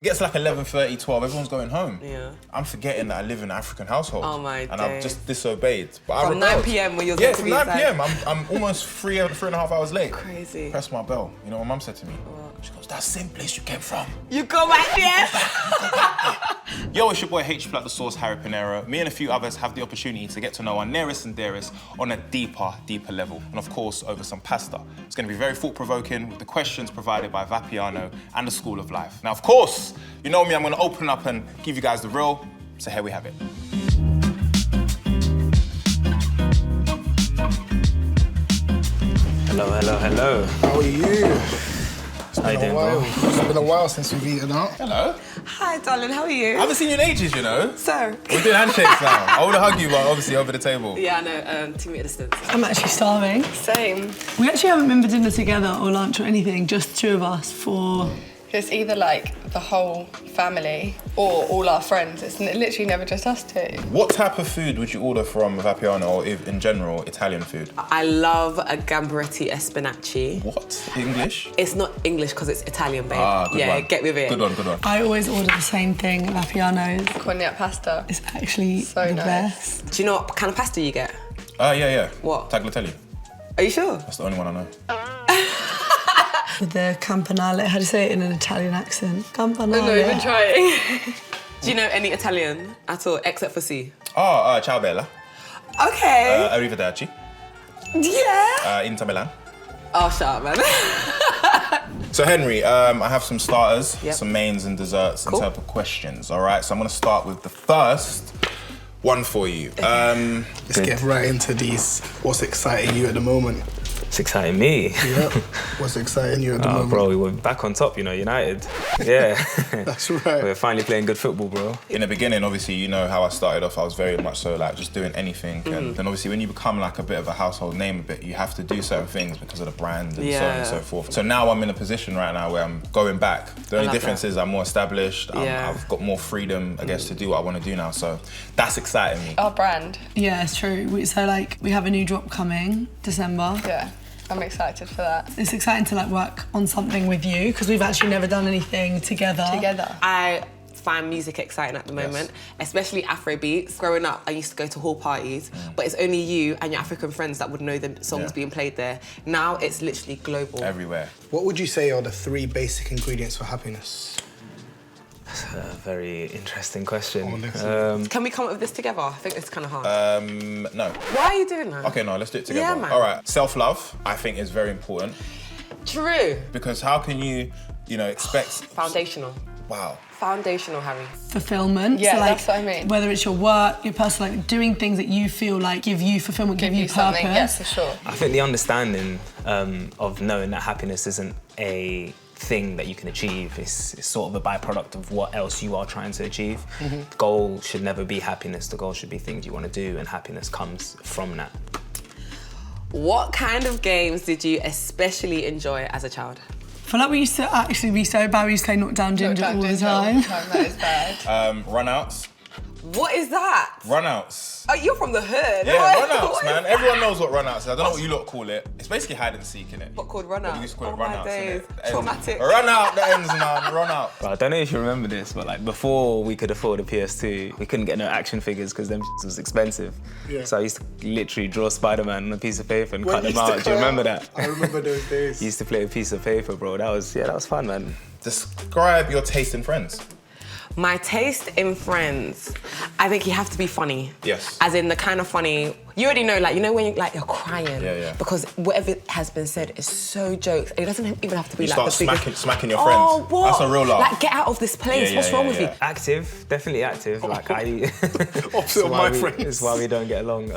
Gets like 11:30, 12, everyone's going home. Yeah. I'm forgetting that I live in an African household. Oh my And days. I've just disobeyed. But From 9 p.m. when you're Yeah, supposed to from be 9 inside. p.m. I'm almost 3.5 hours late. Crazy. Press my bell. You know what Mum said to me? She goes, that's the same place you came from. You go back there. Yo, it's your boy H Flat the Source, Harry Pinero. Me and a few others have the opportunity to get to know our nearest and dearest on a deeper level. And of course, over some pasta. It's going to be very thought-provoking with the questions provided by Vapiano and the School of Life. Now, of course, you know me, I'm going to open up and give you guys the real. So here we have it. Hello. How are you? It's How you been a doing, while. bro? It's been a while since we've eaten out. Hello. Hi, darling. How are you? I haven't seen you in ages, you know. So. We're doing handshakes now. I want to hug you, but obviously over the table. Yeah, I know. 2 meter distance. I'm actually starving. Same. We actually haven't been for dinner together or lunch or anything, just two of us for... It's either like the whole family or all our friends. It's literally never just us two. What type of food would you order from Vapiano, or if, in general, Italian food? I love a gamberetti espinaci. What? English? It's not English because it's Italian, babe. Ah, good one. Get with it. Good one. I always order the same thing at Vapiano's. Cognac pasta. It's actually So the nice. best. Do you know what kind of pasta you get? Yeah. What? Tagliatelle. Are you sure? That's the only one I know. With the campanale, how do you say it in an Italian accent? Campanale. I'm not even trying. Do you know any Italian at all, except for C? Ciao bella. Okay. Arrivederci. Yeah. Inter Milan. Oh, shut up, man. So Henry, I have some starters, Yep. some mains and desserts Cool. in terms of questions, all right? So I'm gonna start with the first one for you. Let's get right into these. What's exciting you at the moment? It's exciting me. Yep. What's exciting you at the Oh, moment? bro, we're back on top, you know, United. Yeah. That's right. We're finally playing good football, bro. In the beginning, obviously, you know how I started off, I was very much so like just doing anything. And then obviously when you become like a bit of a household name a bit, you have to do certain things because of the brand and so on Yeah. and so forth. So now I'm in a position right now where I'm going back. The only love difference that. is I'm more established, Yeah. I've got more freedom, I guess, to do what I want to do now. So that's exciting me. Our brand. Yeah, it's true. So like, we have a new drop coming, December. Yeah. I'm excited for that. It's exciting to like work on something with you because we've actually never done anything together. I find music exciting at the moment, especially Afro beats. Growing up, I used to go to hall parties, but it's only you and your African friends that would know the songs being played there. Now it's literally global. Everywhere. What would you say are the 3 basic ingredients for happiness? That's a very interesting question. Can we come up with this together? I think it's kind of hard. No. Why are you doing that? Okay, no, let's do it together. Yeah, man. All right, self-love, I think is very important True. because how can you expect... Foundational. Wow. Foundational, Harry. Fulfillment. Yeah, so, like, that's what I mean. Whether it's your work, your personal, like doing things that you feel like give you fulfillment, give you purpose. something, yeah, for sure. I think the understanding of knowing that happiness isn't a thing that you can achieve. It's sort of a byproduct of what else you are trying to achieve. The goal should never be happiness. The goal should be things you want to do, and happiness comes from that. What kind of games did you especially enjoy as a child? I feel like we used to actually be so bad. We used to play Knock Down Ginger all the time. That is bad. Run-outs. What is that? Run-outs. Oh, you're from the hood. Yeah, What run-outs, is man. that? Everyone knows what run-outs is. I don't know what you lot call it. It's basically hide and seek, innit? What called But run-out? we used to call it Oh, my run-outs, days. innit? Traumatic. Run-out, that ends now. Run-out. But I don't know if you remember this, but like before we could afford a PS2, we couldn't get no action figures because them was expensive. Yeah. So I used to literally draw Spider-Man on a piece of paper and When cut them you used to out. Do you cut remember out- that? I remember those days. Used to play a piece of paper, bro. That was fun, man. Describe your taste in friends. My taste in friends, I think you have to be funny. Yes. As in the kind of funny, you already know, like, you know when you're crying. Yeah. Because whatever has been said is so jokes. It doesn't even have to be You like start the biggest... smacking your friends. Oh, what? That's a real laugh. Like, get out of this place. Yeah, What's wrong with yeah. you? Active, definitely active. Like I. Opposite of my friends. It's why we don't get along.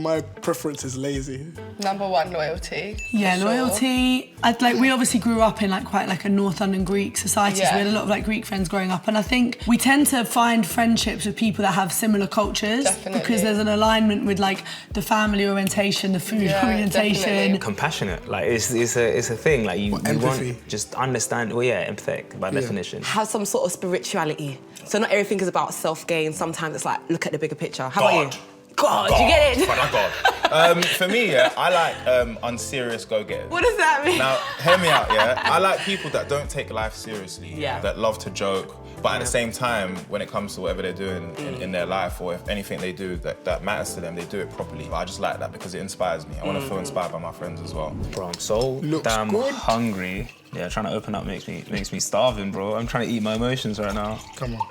My preference is lazy. Number 1, loyalty. Yeah, for sure. loyalty. We obviously grew up in like quite like a North London Greek society, so Yeah. we had a lot of like Greek friends growing up, and I think we tend to find friendships with people that have similar cultures Definitely. because there's an alignment with like the family orientation, the food Yeah, orientation. definitely. Compassionate, like it's a thing. Like you empathy. want just understand. Well, yeah, empathetic by definition. Have some sort of spirituality. So not everything is about self-gain. Sometimes it's like, look at the bigger picture. How about you? God, you get it? God. For me, yeah, I like unserious go-getters. What does that mean? Now, hear me out, yeah? I like people that don't take life seriously, Yeah. that love to joke, but at the same time, when it comes to whatever they're doing in their life, or if anything they do that matters to them, they do it properly. But I just like that because it inspires me. I want to feel inspired by my friends as well. Bro, I'm so Looks damn good. hungry. Yeah, trying to open up makes me starving, bro. I'm trying to eat my emotions right now. Come on.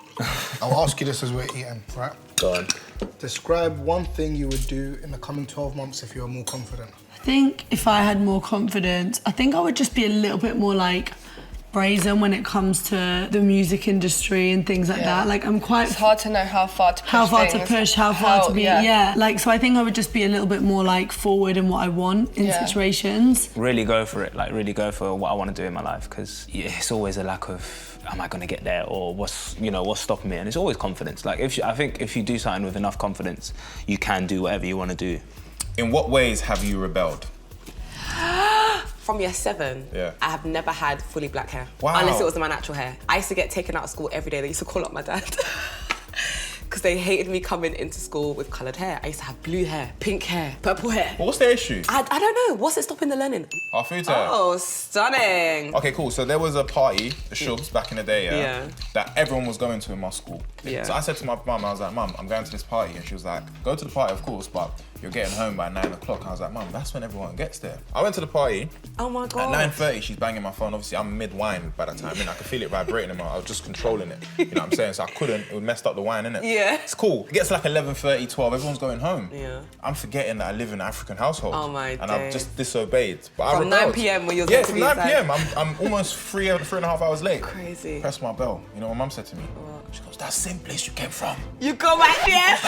I'll ask you this as we're eating, right? Go on. Describe one thing you would do in the coming 12 months if you were more confident. I think if I had more confidence, I think I would just be a little bit more like brazen when it comes to the music industry and things like that. Like I'm quite... It's hard to know how far to push how far things. to push, how far to be, like, so I think I would just be a little bit more like forward in what I want in situations. Really go for it, like really go for what I want to do in my life, because it's always a lack of, am I going to get there, or what's stopping me, and it's always confidence. Like I think if you do something with enough confidence, you can do whatever you want to do. In what ways have you rebelled? From year 7, Yeah. I have never had fully black hair. Wow. Unless it was my natural hair. I used to get taken out of school every day. They used to call up my dad. Because they hated me coming into school with coloured hair. I used to have blue hair, pink hair, purple hair. Well, what's the issue? I don't know. What's it stopping the learning? Our food hair. Oh, stunning. Okay, cool. So there was a party, the Shugs, back in the day, Yeah. that everyone was going to in my school. Yeah. So I said to my mum, I was like, Mum, I'm going to this party. And she was like, go to the party, of course, but you're getting home by 9 o'clock. I was like, Mum, that's when everyone gets there. I went to the party. Oh my God. At 9:30, she's banging my phone. Obviously, I'm mid-wine by that time. I could feel it vibrating in my... I was just controlling it. You know what I'm saying? So I couldn't. It would messed up the wine, innit? Yeah. It's cool. It gets like 11:30, 12. Everyone's going home. Yeah. I'm forgetting that I live in an African household. Oh my And I've days. just disobeyed. But I From rebelled. 9 p.m. when you're Yeah, supposed to from be 9 inside. p.m. I'm almost 3.5 hours late. Crazy. Press my bell. You know what my mum said to me? She goes, that's the same place you came from. You go back there.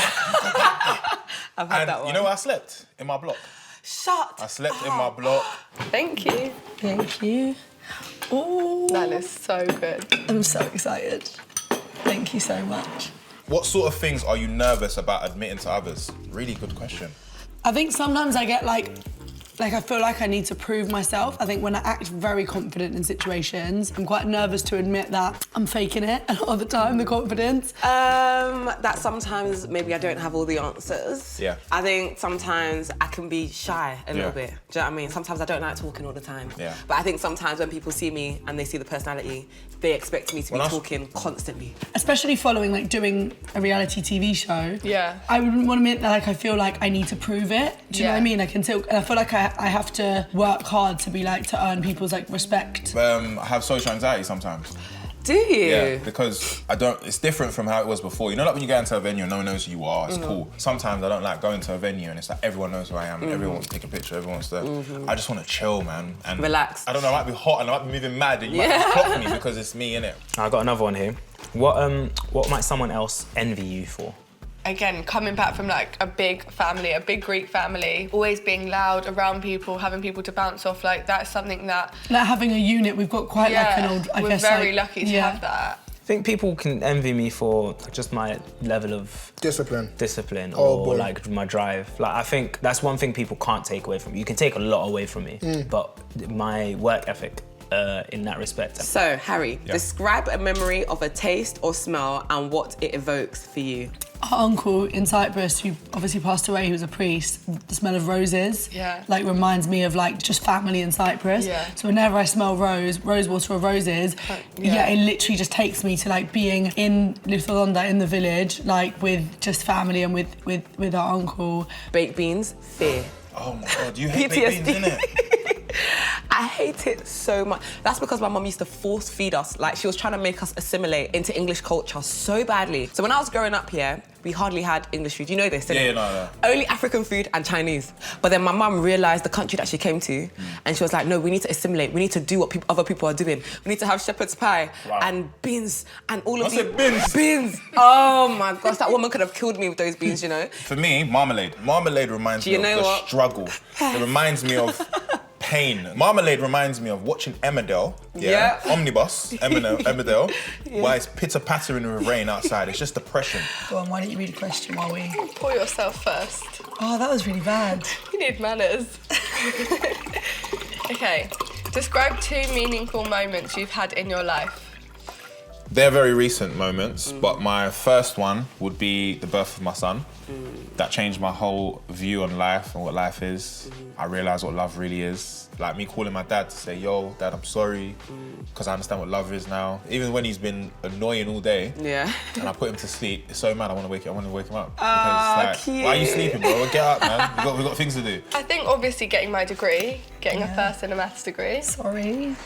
I've had And that one. you know where I slept? In my block. Shut I slept in my block. Thank you. Thank you. Oh, That is so good. I'm so excited. Thank you so much. What sort of things are you nervous about admitting to others? Really good question. I think sometimes I get like I feel like I need to prove myself. I think when I act very confident in situations, I'm quite nervous to admit that I'm faking it a lot of the time, the confidence. That sometimes maybe I don't have all the answers. Yeah. I think sometimes I can be shy a little Yeah. bit. Do you know what I mean? Sometimes I don't like talking all the time. Yeah. But I think sometimes when people see me and they see the personality, they expect me to be When I- talking constantly. Especially following like doing a reality TV show. Yeah. I wouldn't want to admit that like I feel like I need to prove it. Do you know what I Yeah. mean? I feel like I have to work hard to be like to earn people's like respect. I have social anxiety sometimes. Do you? Yeah, because it's different from how it was before. You know, like when you go into a venue and no one knows who you are, it's cool. Sometimes I don't like going to a venue and it's like everyone knows who I am, and everyone wants to take a picture, everyone wants to... I just want to chill, man. And Relax. I don't know, I might be hot and I might be moving mad and you might just clock me because it's me, innit? I got another one here. What might someone else envy you for? Again, coming back from like a big family, a big Greek family, always being loud around people, having people to bounce off, like that's something that... Like having a unit, we've got quite like an old, I we're guess very like, lucky to have that. I think people can envy me for just my level of Discipline. or boy. like my drive. Like I think that's one thing people can't take away from me. You can take a lot away from me, but my work ethic in that respect. So, Harry, describe a memory of a taste or smell and what it evokes for you. Our uncle in Cyprus, who obviously passed away, he was a priest, the smell of roses, like reminds me of like just family in Cyprus. Yeah. So whenever I smell rose water or roses, it literally just takes me to like being in Litholanda, in the village, like with just family and with our uncle. Baked beans, fear. Oh my God, you hate baked beans, innit? I hate it so much. That's because my mum used to force feed us. Like, she was trying to make us assimilate into English culture so badly. So when I was growing up here, we hardly had English food. You know this, didn't No. Only African food and Chinese. But then my mum realised the country that she came to, and she was like, no, we need to assimilate. We need to do what other people are doing. We need to have shepherd's pie and beans and all of these... Beans? Beans! Oh my gosh, that woman could have killed me with those beans, you know? For me, marmalade. Marmalade reminds me of the struggle. It reminds me of pain. Marmalade reminds me of watching Emmerdale, Omnibus, Emmerdale, while it's pitter-pattering with rain outside. It's just depression. Go on, why don't you read a question while we... Pour yourself first. Oh, that was really bad. You need manners. Okay, describe 2 meaningful moments you've had in your life. They're very recent moments, but my first one would be the birth of my son. That changed my whole view on life and what life is. I realised what love really is. Like me calling my dad to say, yo, Dad, I'm sorry, because I understand what love is now. Even when he's been annoying all day, and I put him to sleep, it's so mad, I want to wake him up. Because it's like, why are you sleeping, bro? Get up, man. We've got things to do. I think obviously getting my degree, getting a first in a maths degree. Sorry,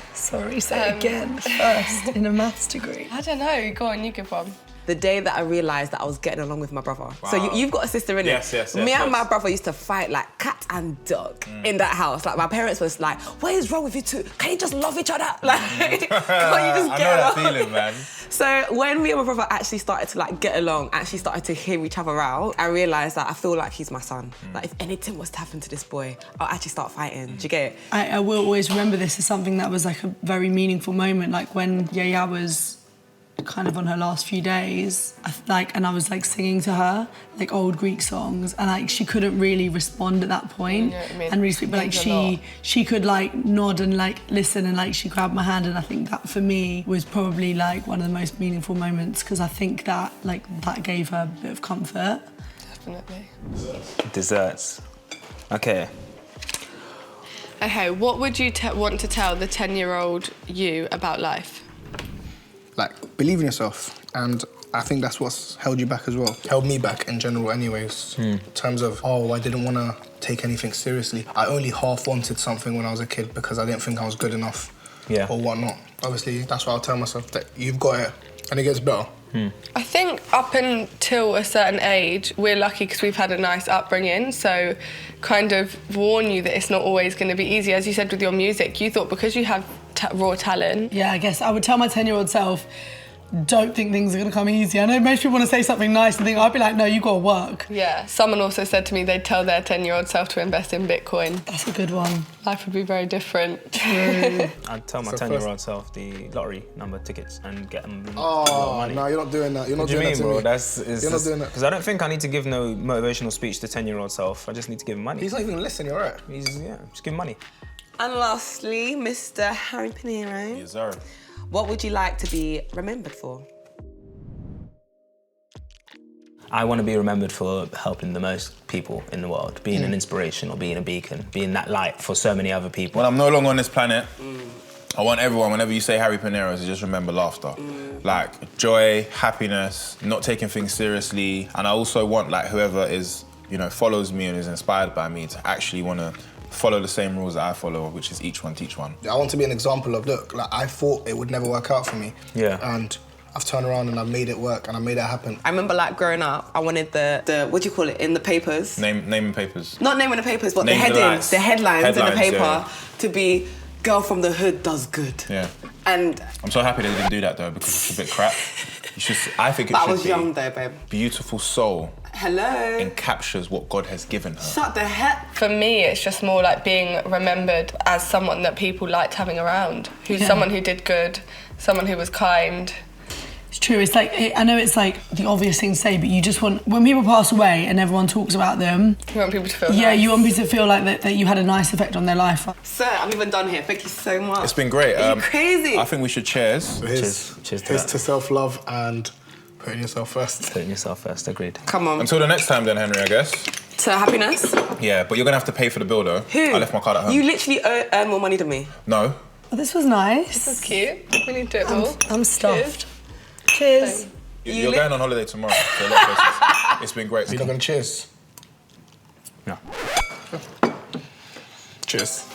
say it again. First in a maths degree. I don't know, go on, you give one. The day that I realised that I was getting along with my brother. Wow. So you've got a sister, innit? Yes. Me and my brother used to fight like cat and dog in that house. Like my parents was like, what is wrong with you two? Can you just love each other? Like, can't you just get I know that along? feeling, man. So when me and my brother actually started to like get along, actually started to hear each other out, I realised that I feel like he's my son. Like if anything was to happen to this boy, I'll actually start fighting. Do you get it? I will always remember this as something that was like a very meaningful moment, like when Yaya was kind of on her last few days, and I was like singing to her like old Greek songs, and like she couldn't really respond at that point, and really speak, but like she could like nod and like listen, and like she grabbed my hand, and I think that for me was probably like one of the most meaningful moments, because I think that like that gave her a bit of comfort. Definitely. Desserts. Okay, what would you want to tell the 10-year-old you about life? Like, believe in yourself. And I think that's what's held you back as well. Held me back in general anyways. In terms of, I didn't want to take anything seriously. I only half wanted something when I was a kid because I didn't think I was good enough or whatnot. Obviously, that's why I'll tell myself that you've got it and it gets better. I think up until a certain age, we're lucky because we've had a nice upbringing, so kind of warn you that it's not always going to be easy. As you said with your music, you thought because you have raw talent. Yeah, I guess I would tell my 10-year-old self, don't think things are going to come easy. I know most people want to say something nice and think, I'd be like, no, you got to work. Yeah. Someone also said to me they'd tell their 10-year-old self to invest in Bitcoin. That's a good one. Life would be very different. I'd tell my 10-year-old self the lottery number tickets and get them a lot of money. No, you're not doing that. You're not What do you doing mean, that to bro? me. You're not doing that. Because I don't think I need to give no motivational speech to 10-year-old self. I just need to give him money. He's not even listening, you're right. Just give him money. And lastly, Mr. Harry Pinero. Yes, sir. What would you like to be remembered for? I want to be remembered for helping the most people in the world, being an inspiration or being a beacon, being that light for so many other people. When I'm no longer on this planet, I want everyone, whenever you say Harry Pinero, to just remember laughter. Like joy, happiness, not taking things seriously. And I also want like whoever is, follows me and is inspired by me to actually want to follow the same rules that I follow, which is each one teach one. I want to be an example of, look, like I thought it would never work out for me. Yeah. And I've turned around and I've made it work and I made it happen. I remember like growing up, I wanted the what do you call it, in the papers? Naming papers. Not naming the papers, but Name the headings, the headlines in the paper yeah. to be girl from the hood does good. Yeah. And I'm so happy they didn't do that though, because it's a bit crap. I think it I should was be young though, babe. beautiful soul Hello. encaptures what God has given her. Shut the heck. For me, it's just more like being remembered as someone that people liked having around, who's someone who did good, someone who was kind. It's true. It's like, I know it's like the obvious thing to say, but you just want, when people pass away and everyone talks about them, You want people to feel yeah, nice. you want people to feel like that you had a nice effect on their life. Sir, I'm even done here. Thank you so much. It's been great. Are you crazy? I think we should cheers. Cheers to Here's that. to self-love and putting yourself first. Putting yourself first, agreed. Come on. Until the next time then, Henry, I guess. To happiness. Yeah, but you're gonna have to pay for the bill though. Who? I left my card at home. You literally earn more money than me. No. Oh, this was nice. That's cute. We need to do it all. I'm stuffed. Cheers. You're going on holiday tomorrow. To a lot of places. It's been great. You're not going to cheers? No. Cheers.